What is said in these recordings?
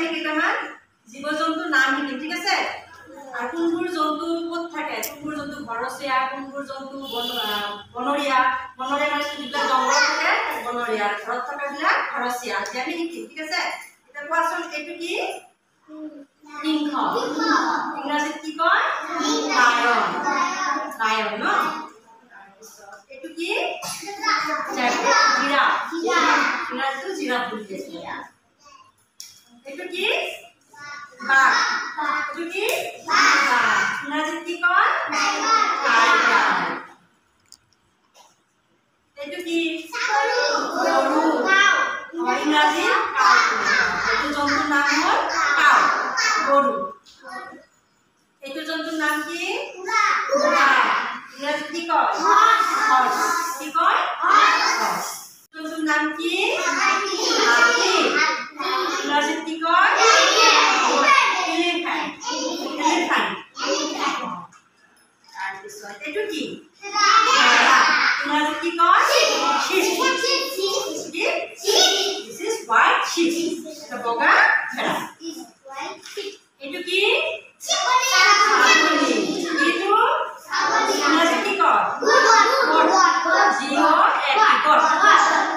কেইটামান জীৱ জন্তুৰ নাম শিকিম, ঠিক আছে? আৰু কোনবোৰ জন্তু ক'ত থাকে, কোনবোৰ জন্তু ঘৰচীয়া, কোনবোৰ জন্তু বনৰীয়া মানে যিবিলাক জংঘলত থাকে বনৰীয়া, ঘৰত থকাবিলাক ঘৰচীয়া, আমি শিকিম, ঠিক আছে? এতিয়া কোৱাচোন এইটো কি? সিংহ। ইংৰাজীত কি কয়? লায়ন ন? এইটো কি? জিৰাফ। ইংৰাজীটো জিৰাফ বুলি কৈছে। এইটো কি? বাঘ। এইটো কি? ইংৰাজীত কি কয়? টাইগাৰ। এইটো কি? গৰু। ইংৰাজীত কাউ। এইটো জন্তুৰ নাম হ'ল কাউ, গৰু। এইটো জন্তুৰ নাম কি? ঘোঁৰা। ইংৰাজীত কি কয়? হৰ্চ। কি কয়? হৰ্চ। জন্তুৰ নাম কি? হাতী। ইংৰাজীত কি কয়? এলিফেণ্ট। তাৰপিছত এইটো কি? ইংৰাজীত কি কয়? sheep. This is white sheep. এটা বগা ভেড়া। এইটো কি? ছাগলী। এইটো ইংৰাজীত কি কয়? goat.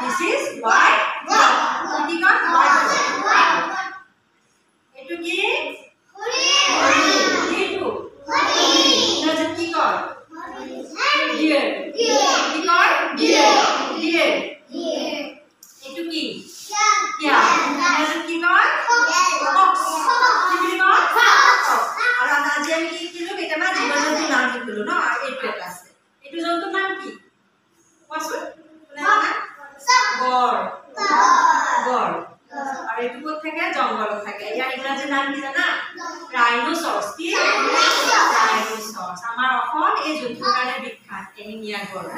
This is white goat. কি কয়? white goat. এইটো কি? ইংৰাজীত কি কয়? deer. কি কয়? deer. এইটো কি? ইংৰাজীত কি কয়? fox. কি বুলি কয়? আৰু আজি আমি কি শিকিলো? কেইটামান জীৱ জন্তুৰ নাম শিকিলো ন? এইটো এটা আছে। এইটো জন্তুৰ নাম কি? কোৱাচোন। গড়। আৰু এইটো ক'ত থাকে? জংঘলত থাকে। ইয়াৰ ইংৰাজী নাম কি জানা? ৰাইনোচৰছ। কি? ৰাইনোচৰছ। আমাৰ অসম এই জন্তুৰ কাৰণে বিখ্যাত, এশিঙীয়া গড়।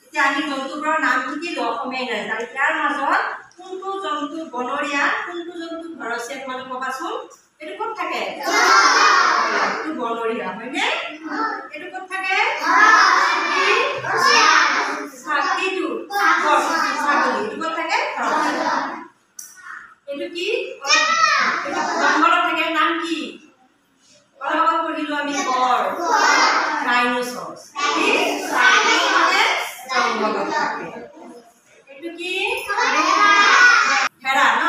এতিয়া আমি জন্তুবোৰৰ নাম শিকিলো অসমীয়া ইংৰাজী। আৰু ইয়াৰ মাজত কোনটো জন্তু বনৰীয়া, কোনটো জন্তু ঘৰচীয়া তোমালোকে ক'বাচোন। এইটো ক'ত থাকে? এইটো বনৰীয়া, হয়নে? এইটো ক'ত থাকে? ছাগলীটো ছাগলী ক'ত থাকে? এইটো কি? জংঘলত থাকে। নাম কি? অলপ পঢ়িলো আমি। গড়। ৰাইনোচৰছ। জংঘলত থাকে। এইটো কি? ভেড়া ন?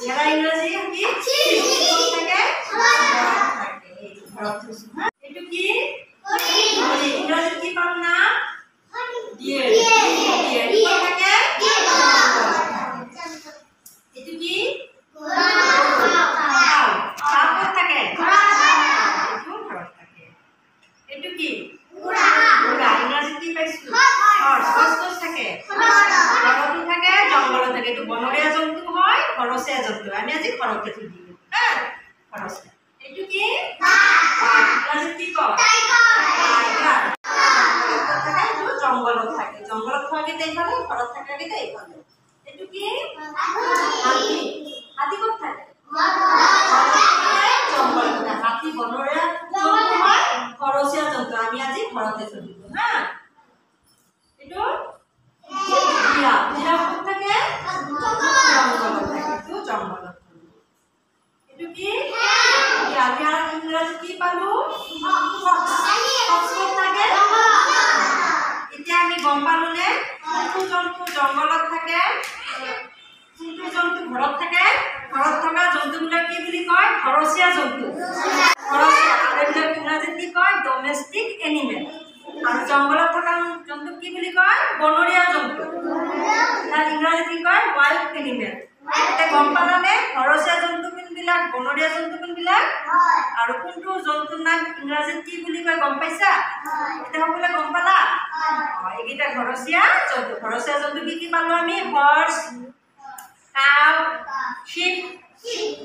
ভেড়া ইংৰাজী কি? ক'ত থাকে? ঘৰত থৈছো। এইটো কি? ইংৰাজীত কি পাম নাম? deer. ক'ত থাকে? এইটো কি? কাউ ক'ত থাকে? এইটো ঘৰত থাকে। এইটো কি? ঘোঁৰা। ইংৰাজীত কি পাইছো? হৰ্চ। ক'ত থাকে? ঘৰতো থাকে, জংঘলত থাকে। এইটো বনৰীয়া জন্তু হয়, ঘৰচীয়া জন্তু। আমি আজি ঘৰতে থৈ দিলো। ঘৰচীয়া। এইটো কি? ইংৰাজীত কি কয়? টাইগাৰ। জংঘলত থাকে। জংঘলত থকাকেইটা এইফালে, ঘৰত থকাকেইটা এইফালে। এইটো কি? হাতী। হাতী ক'ত থাকে? জংঘলত থাকে। হাতী বনৰীয়া জন্তু হয়, ঘৰচীয়া জন্তু। আমি আজি ঘৰতে থৈ দিলো। এইটো জিৰাফ। জিৰাফ ক'ত থাকে? জংঘলত থাকে। এইটো জংঘলত। এইটো কি? ইংৰাজীত কি পালো? এতিয়া আমি গম পালো নে কোনটো জন্তু জংঘলত থাকে, কোনটো জন্তু ঘৰত থাকে? ঘৰত থকা জন্তুবিলাক কি বুলি কয়? ঘৰচীয়া জন্তু। এইবিলাক ইংৰাজীত কি কয়? Domestic animal. আৰু জংঘলত থকা জন্তু কি বুলি কয়? বনৰীয়া জন্তু। ইংৰাজীত কি কয়? Wild animal. এতিয়া গম পালানে ঘৰচীয়া জন্তু কোনবিলাক, বনৰীয়া জন্তু কোনবিলাক, আৰু কোনটো জন্তুৰ নাম ইংৰাজীত কি বুলি কয়? গম পাইছা? এতিয়া সকলোৱে গম পালা? এইকেইটা ঘৰচীয়া জন্তু। ঘৰচীয়া জন্তু কি পালো আমি? Horse, cow, sheep,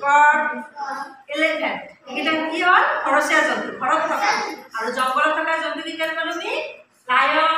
goat, elephant। এইকেইটা কি হ'ল? ঘৰচীয়া জন্তু, ঘৰত থকা। আৰু জংঘলত থকা জন্তু কেইটা পালো আমি? লায়ন,